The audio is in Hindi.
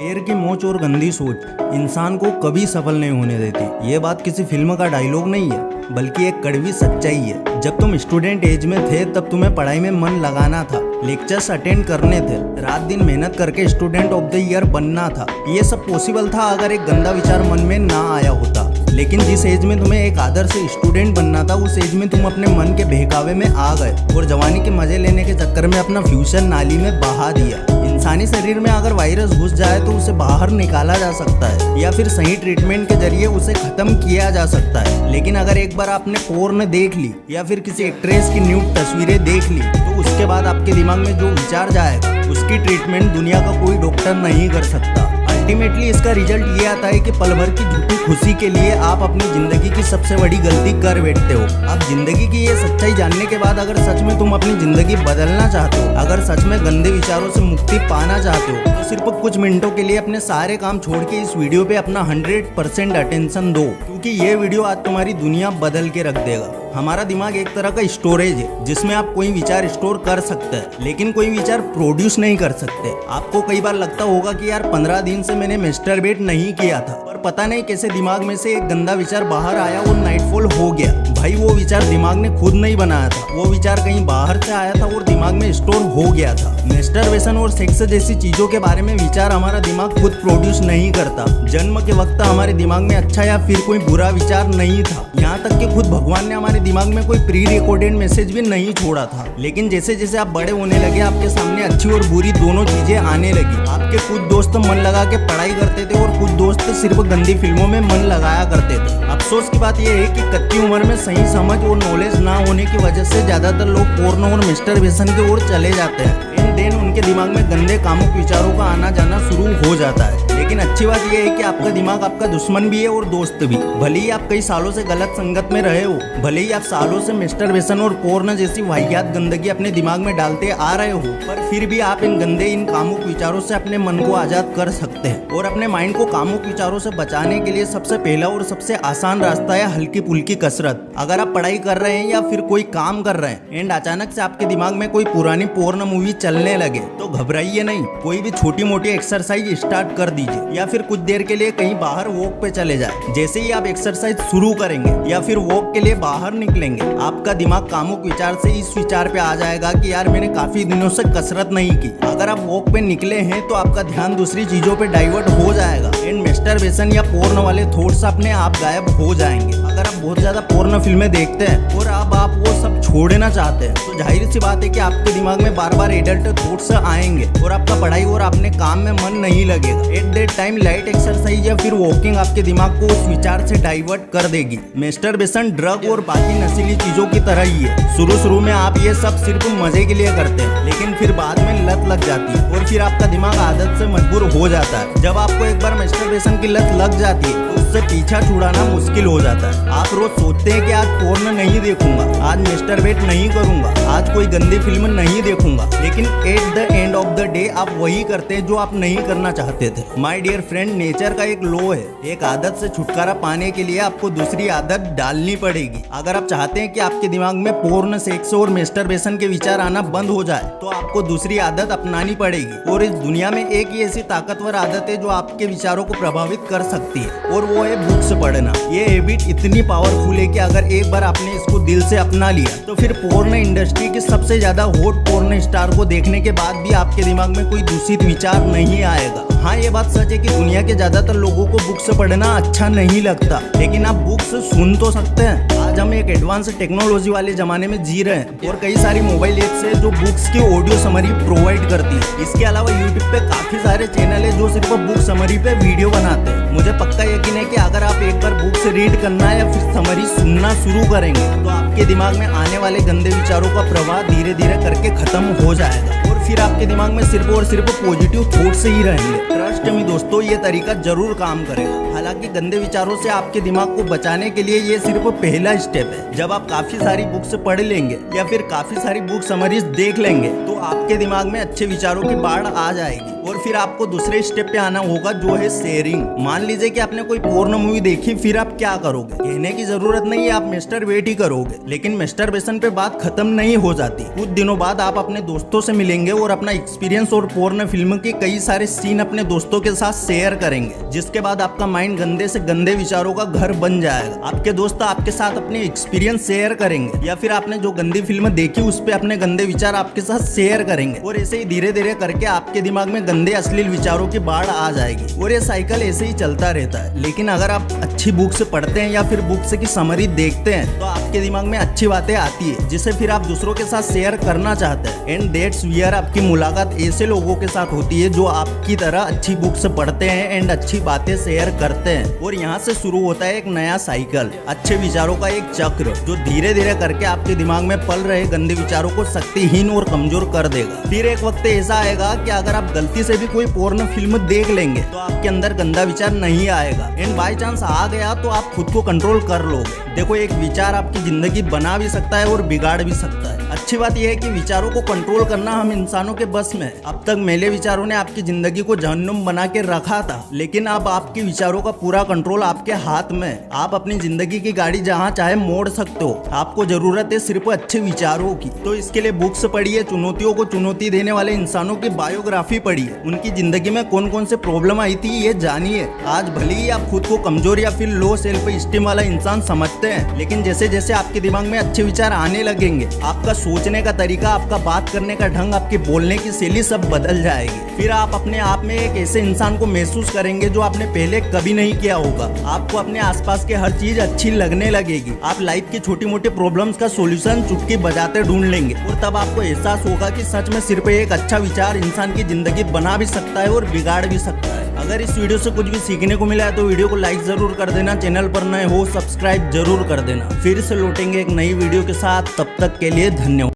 पैर की मोच और गंदी सोच इंसान को कभी सफल नहीं होने देती। ये बात किसी फिल्म का डायलॉग नहीं है, बल्कि एक कड़वी सच्चाई है। जब तुम स्टूडेंट एज में थे तब तुम्हें पढ़ाई में मन लगाना था, लेक्चर्स अटेंड करने थे, रात दिन मेहनत करके स्टूडेंट ऑफ द ईयर बनना था। ये सब पॉसिबल था अगर एक गंदा विचार मन में ना आया होता। लेकिन जिस एज में तुम्हें एक आदर्श स्टूडेंट बनना था, उस एज में तुम अपने मन के बहकावे में आ गए और जवानी के मजे लेने के चक्कर में अपना फ्यूचर नाली में बहा दिया। इंसानी शरीर में अगर वायरस घुस जाए तो उसे बाहर निकाला जा सकता है या फिर सही ट्रीटमेंट के जरिए उसे खत्म किया जा सकता है। लेकिन अगर एक बार आपने पोर्न देख ली या फिर किसी एक्ट्रेस की न्यूड तस्वीरें देख ली तो उसके बाद आपके दिमाग में जो विचार जाएगा उसकी ट्रीटमेंट दुनिया का कोई डॉक्टर नहीं कर सकता। अल्टीमेटली इसका रिजल्ट ये आता है कि पल भर की झूठी खुशी के लिए आप अपनी जिंदगी की सबसे बड़ी गलती कर बैठते हो। अब जिंदगी की ये सच्चाई जानने के बाद अगर सच में तुम अपनी जिंदगी बदलना चाहते हो, अगर सच में गंदे विचारों से मुक्ति पाना चाहते हो, तो सिर्फ कुछ मिनटों के लिए अपने सारे काम छोड़ के इस वीडियो पे अपना 100% अटेंशन दो, क्योंकि ये वीडियो आज तुम्हारी दुनिया बदल के रख देगा। हमारा दिमाग एक तरह का स्टोरेज है जिसमें आप कोई विचार स्टोर कर सकते हैं, लेकिन कोई विचार प्रोड्यूस नहीं कर सकते। आपको कई बार लगता होगा कि यार 15 दिन से मैंने मैस्टरबेट नहीं किया था, पर पता नहीं कैसे दिमाग में से एक गंदा विचार बाहर आया और नाइटफॉल हो गया। भाई वो विचार दिमाग ने खुद नहीं बनाया था, वो विचार कहीं बाहर से आया था और दिमाग में स्टोर हो गया था। मैस्टरबेशन और सेक्स जैसी चीजों के बारे में विचार हमारा दिमाग खुद प्रोड्यूस नहीं करता। जन्म के वक्त हमारे दिमाग में अच्छा या फिर कोई बुरा विचार नहीं था, यहाँ तक कि खुद भगवान ने हमारे दिमाग में कोई प्री रिकॉर्डेड मैसेज भी नहीं छोड़ा था। लेकिन जैसे जैसे आप बड़े होने लगे आपके सामने अच्छी और बुरी दोनों चीजें आने लगी। आपके कुछ दोस्त मन लगा के पढ़ाई करते थे और कुछ दोस्त सिर्फ गंदी फिल्मों में मन लगाया करते थे। अफसोस की बात यह है कि कच्ची उम्र में सही समझ और नॉलेज ना होने की वजह से ज्यादातर लोग पोर्नो और मैस्टरबेशन की ओर चले जाते हैं। इन दिन उनके दिमाग में गंदे कामुक विचारों का आना जाना शुरू हो जाता है। लेकिन अच्छी बात यह है कि आपका दिमाग आपका दुश्मन भी है और दोस्त भी। भले ही आप कई सालों से गलत संगत में रहे हो, भले ही आप सालों से मैस्टरबेशन और पोर्न जैसी वाहियात गंदगी अपने दिमाग में डालते आ रहे हो, पर फिर भी आप इन कामुक विचारों से अपने मन को आजाद कर सकते हैं। और अपने माइंड को कामुक विचारों से बचाने के लिए सबसे पहला और सबसे आसान रास्ता है हल्की फुल्की कसरत। अगर आप पढ़ाई कर रहे हैं या फिर कोई काम कर रहे हैं एंड अचानक से आपके दिमाग में कोई पुरानी पोर्न मूवी चलने लगे तो घबराइए नहीं, कोई भी छोटी मोटी एक्सरसाइज स्टार्ट कर दीजिए या फिर कुछ देर के लिए कहीं बाहर वॉक पे चले जाए। जैसे ही आप एक्सरसाइज शुरू करेंगे या फिर वॉक के लिए बाहर निकलेंगे, आपका दिमाग कामुक विचार से इस विचार पे आ जाएगा कि यार मैंने काफी दिनों से कसरत नहीं की। अगर आप वॉक पे निकले हैं तो आपका ध्यान दूसरी चीजों पे डाइवर्ट हो जाएगा एंड मैस्टरबेशन या पोर्न वाले थॉट्स अपने आप गायब हो जाएंगे। अगर आप बहुत ज्यादा पोर्न फिल्में देखते हैं और अब आप वो सब छोड़ना चाहते हैं तो जाहिर सी बात है कि आपके दिमाग में बार बार एडल्ट थॉट्स आएंगे और आपका पढ़ाई और अपने काम में मन नहीं लगेगा। At that time light exercise या फिर वॉकिंग आपके दिमाग को उस विचार से डाइवर्ट कर देगी। मैस्टरबेशन ड्रग और बाकी नशीली चीजों की तरह ही है। शुरू में आप ये सब सिर्फ मजे के लिए करते हैं, लेकिन फिर बाद में लत लग जाती है और फिर आपका दिमाग आदत से मजबूर हो जाता है। जब आपको एक बार मैस्टरबेशन की लत लग जाती है तो उससे पीछा छुड़ाना मुश्किल हो जाता है। आप रोज सोचते हैं कि आज पोर्न नहीं देखूंगा, आज मैस्टरबेट नहीं करूंगा, आज कोई गंदी फिल्म नहीं देखूंगा, लेकिन at the end of the day आप वही करते हैं जो आप नहीं करना चाहते थे। माय डियर फ्रेंड, नेचर का एक लॉ है, एक आदत से छुटकारा पाने के लिए आपको दूसरी आदत डालनी पड़ेगी। अगर आप चाहते हैं कि आपके दिमाग में पोर्न, सेक्स और मैस्टरबेशन के विचार आना बंद हो जाए तो आपको दूसरी आदत अपनानी पड़ेगी। और इस दुनिया में एक ही ऐसी ताकतवर आदत है जो आपके विचारों को प्रभावित कर सकती है, और वो है बुक्स पढ़ना। ये हैबिट इतनी पावरफुल है कि अगर एक बार आपने इसको दिल से अपना लिया तो फिर पोर्न इंडस्ट्री के सबसे ज्यादा हॉट पोर्न स्टार को देखने के बाद भी आपके दिमाग में कोई दूषित विचार नहीं आएगा। हाँ, ये बात सच है कि दुनिया के ज्यादातर लोगों को बुक्स पढ़ना अच्छा नहीं लगता, लेकिन आप बुक्स सुन तो सकते हैं। आज हम एक एडवांस टेक्नोलॉजी वाले जमाने में जी रहे हैं और कई सारी मोबाइल एप्स है जो बुक्स की ऑडियो समरी प्रोवाइड करती है। इसके अलावा यूट्यूब पे काफी सारे चैनल है जो सिर्फ बुक समरी पे वीडियो बनाते हैं। मुझे पक्का यकीन है कि अगर आप एक बार बुक्स रीड करना या फिर समरी सुनना शुरू करेंगे तो आपके दिमाग में आने वाले गंदे विचारों का प्रवाह धीरे धीरे करके खत्म हो जाएगा और फिर आपके दिमाग में सिर्फ और सिर्फ पॉजिटिव थॉट्स ही रहेंगे। ट्रस्ट मी दोस्तों, ये तरीका जरूर काम करेगा। हालांकि गंदे विचारों से आपके दिमाग को बचाने के लिए ये सिर्फ पहला स्टेप है। जब आप काफी सारी बुक्स पढ़ लेंगे या फिर काफी सारी बुक समरीज देख लेंगे तो आपके दिमाग में अच्छे विचारों की बाढ़ आ जाएगी। और फिर आपको दूसरे स्टेप पे आना होगा जो है शेयरिंग। मान लीजिए कि आपने कोई पोर्न मूवी देखी, फिर आप क्या करोगे? कहने की जरूरत नहीं है, आप मैस्टरबेट ही करोगे। लेकिन मैस्टरबेशन पे बात खत्म नहीं हो जाती। कुछ दिनों बाद आप अपने दोस्तों से मिलेंगे और अपना एक्सपीरियंस और पोर्न फिल्म के कई सारे सीन अपने दोस्तों के साथ शेयर करेंगे, जिसके बाद आपका माइंड गंदे से गंदे विचारों का घर बन जाएगा। आपके दोस्त आपके साथ अपने एक्सपीरियंस शेयर करेंगे या फिर आपने जो गंदी फिल्म देखी उस पे अपने गंदे विचार आपके साथ शेयर करेंगे और ऐसे ही धीरे धीरे करके आपके दिमाग में गंदे अश्लील विचारों की बाढ़ आ जाएगी और ये साइकिल ऐसे ही चलता रहता है। लेकिन अगर आप अच्छी बुक से पढ़ते हैं या फिर बुक से की समरी देखते हैं तो आपके दिमाग में अच्छी बातें आती है जिसे फिर आप दूसरों के साथ शेयर करना चाहते हैं। एंड दैट्स वेयर आपकी मुलाकात ऐसे लोगों के साथ होती है जो आपकी तरह अच्छी बुक से पढ़ते हैं एंड अच्छी बातें शेयर करते हैं और यहाँ से शुरू होता है एक नया साइकिल, अच्छे विचारों का एक चक्र जो धीरे धीरे करके आपके दिमाग में पल रहे गंदे विचारों को शक्तिहीन और कमजोर कर देगा। फिर एक वक्त ऐसा आएगा कि अगर आप गलती से भी कोई पोर्न फिल्म देख लेंगे तो आपके अंदर गंदा विचार नहीं आएगा एंड बाय चांस आ गया तो आप खुद को कंट्रोल कर लोगे। देखो, एक विचार आपकी जिंदगी बना भी सकता है और बिगाड़ भी सकता है। अच्छी बात यह है कि विचारों को कंट्रोल करना हम इंसानों के बस में है। अब तक मेले विचारों ने आपकी जिंदगी को जहन्नुम बना के रखा था, लेकिन अब आपके विचारों का पूरा कंट्रोल आपके हाथ में है। आप अपनी जिंदगी की गाड़ी जहां चाहे मोड़ सकते हो। आपको जरूरत है सिर्फ अच्छे विचारों की। तो इसके लिए बुक्स पढ़िए, चुनौतियों को चुनौती देने वाले इंसानों की बायोग्राफी पढ़िए, उनकी जिंदगी में कौन कौन से प्रॉब्लम आई थी ये जानिए। आज भले ही आप खुद को कमजोर या फिर लो सेल्फ स्टीम वाला इंसान समझते हैं, लेकिन जैसे जैसे आपके दिमाग में अच्छे विचार आने लगेंगे, आपका सोचने का तरीका, आपका बात करने का ढंग, आपकी बोलने की शैली सब बदल जाएगी। फिर आप अपने आप में एक ऐसे इंसान को महसूस करेंगे जो आपने पहले कभी नहीं किया होगा। आपको अपने आसपास के हर चीज अच्छी लगने लगेगी। आप लाइफ की छोटी मोटी प्रॉब्लम्स का सॉल्यूशन चुटकी बजाते ढूंढ लेंगे और तब आपको एहसास होगा कि सच में सिर्फ एक अच्छा विचार इंसान की जिंदगी बना भी सकता है और बिगाड़ भी सकता है। अगर इस वीडियो से कुछ भी सीखने को मिला है तो वीडियो को लाइक जरूर कर देना, चैनल पर नए हो सब्सक्राइब जरूर कर देना। फिर से लौटेंगे एक नई वीडियो के साथ, तब तक के लिए धन्यवाद।